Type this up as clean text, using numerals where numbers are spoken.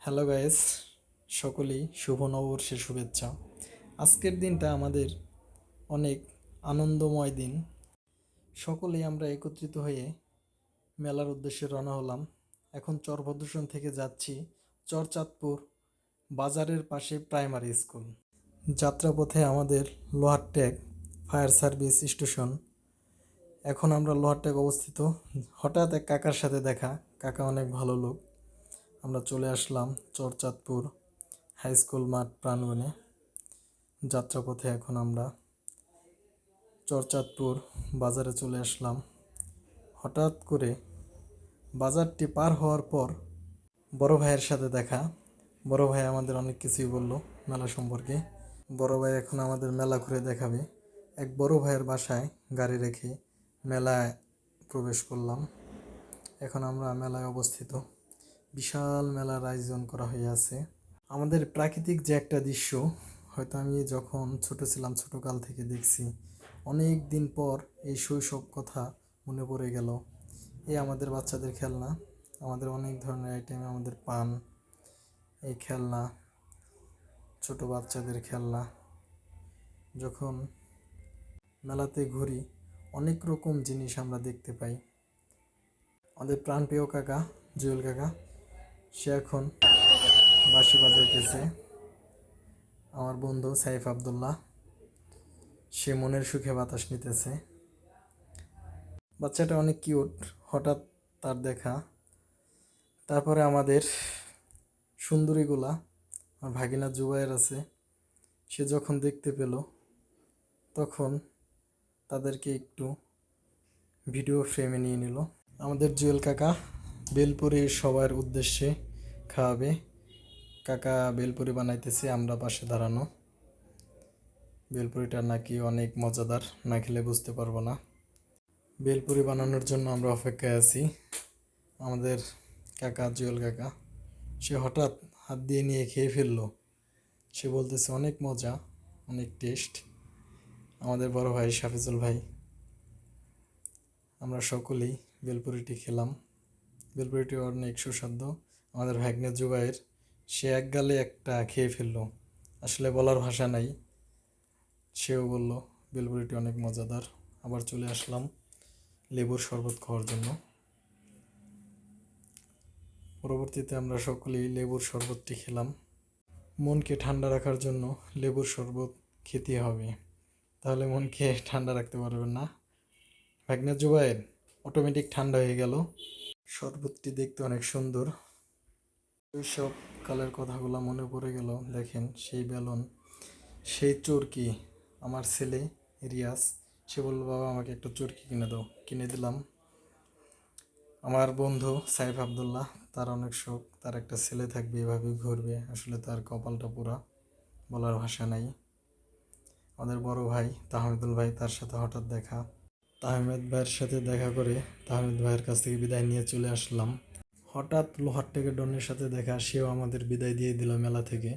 Hello guys, সকলেই শুভ নববর্ষের শুভেচ্ছা। আজকের দিনটা আমাদের অনেক আনন্দময় দিন। সকলেই আমরা একত্রিত হয়ে মেলার উদ্দেশ্যে রওনা হলাম। এখন চরভদ্রসন থেকে যাচ্ছি চরচাঁদপুর বাজারের পাশে প্রাইমারি স্কুল। যাত্রাপথে আমাদের লোহারট্যাগ ফায়ার সার্ভিস স্টেশন। এখন আমরা লোহারট্যাগ অবস্থিত। হঠাৎ এক কাকার সাথে দেখা, কাকা অনেক ভালো লোক। আমরা চলে আসলাম চরচাঁদপুর হাই স্কুল মাঠ প্রাঙ্গণে। যাত্রাপথে এখন আমরা চরচাঁদপুর বাজারে চলে আসলাম। হঠাৎ করে বাজারটি পার হওয়ার পর বড় ভাইয়ের সাথে দেখা। বড় ভাই আমাদের অনেক কিছুই বলল মেলা সম্পর্কে। বড় ভাই এখন আমাদের মেলা ঘুরে দেখাবে। এক বড় ভাইয়ের বাসায় গাড়ি রেখে মেলায় প্রবেশ করলাম। এখন আমরা মেলায় অবস্থিত। বিশাল মেলার আয়োজন করা হয়ে আছে। আমাদের প্রাকৃতিক যে একটা দৃশ্য, হয়তো আমি যখন ছোট ছিলাম ছোটকাল থেকে দেখছি, অনেক দিন পর এই শৈশব কথা মনে পড়ে গেল। এই আমাদের বাচ্চাদের খেলনা, আমাদের অনেক ধরনের আইটেম, আমাদের পান, এই খেলনা, ছোট বাচ্চাদের খেলনা। যখন মেলাতে ঘুরি অনেক রকম জিনিস আমরা দেখতে পাই। আমাদের প্রাণপ্রিয় কাকা জুয়েল কাকা, সে এখন বাঁশি বাজাইতেছে। আমার বন্ধু সাইফ আবদুল্লাহ, সে মনের সুখে বাতাস নিতেছে। বাচ্চাটা অনেক কিউট, হঠাৎ তার দেখা। তারপরে আমাদের সুন্দরীগুলা, আমার ভাগিনা জুবায়ের আছে, সে যখন দেখতে পেল তখন তাদেরকে একটু ভিডিও ফ্রেমে নিয়ে নিল। আমাদের জুয়েল কাকা বেলপুরি সবার উদ্দেশ্যে খাওয়াবে। কাকা বেলপুরি বানাইতেছে, আমরা পাশে দাঁড়ানো। বেলপুরিটা নাকি অনেক মজাদার, না খেলে বুঝতে পারবো না। বেলপুরি বানানোর জন্য আমরা অপেক্ষায় আছি। আমাদের কাকা জুয়েল কাকা, সে হঠাৎ হাত দিয়ে নিয়ে খেয়ে ফেললো। সে বলতেছে অনেক মজা, অনেক টেস্ট। আমাদের বড় ভাই শাফিজুল ভাই, আমরা সকলেই বেলপুরিটি খেলাম। বেলপুরিটি অনেক সুস্বাদু। আমাদের ভাগ্নে জুবাইর, সে এক গালে একটা খেয়ে ফেললো, আসলে বলার ভাষা নাই। সেও বলল বেলপুরিটি অনেক মজাদার। আবার চলে আসলাম লেবুর শরবত খাওয়ার জন্য। পরবর্তীতে আমরা সকলেই লেবুর শরবতটি খেলাম। মনকে ঠান্ডা রাখার জন্য লেবুর শরবত খেতে হবে, তাহলে মনকে ঠান্ডা রাখতে পারবেন না। ভাগ্নে জুবাইর অটোমেটিক ঠান্ডা হয়ে গেল। শরবতটি দেখতে অনেক সুন্দর। ওই সব কালের কথাগুলো মনে পড়ে গেল। দেখেন সেই বেলুন, সেই চরকি। আমার ছেলে রিয়াজ, সে বলল বাবা আমাকে একটা চরকি কিনে দাও, কিনে দিলাম। আমার বন্ধু সাইফ আবদুল্লাহ, তার অনেক শখ, তার একটা ছেলে থাকবে, এভাবে ঘুরবে, আসলে তার কপালটা পুরা, বলার ভাষা নাই। আমাদের বড় ভাই তাহমিদুল ভাই, তার সাথে হঠাৎ দেখা। তাহমিদ ভাইয়ের সাথে দেখা করে তাহমিদ ভাইয়ের কাছ থেকে বিদায় নিয়ে চলে আসলাম। হঠাৎ লোহারট্যাগের ডনের সাথে দেখা, সেও আমাদের বিদায় দিয়ে দিল মেলা থেকে।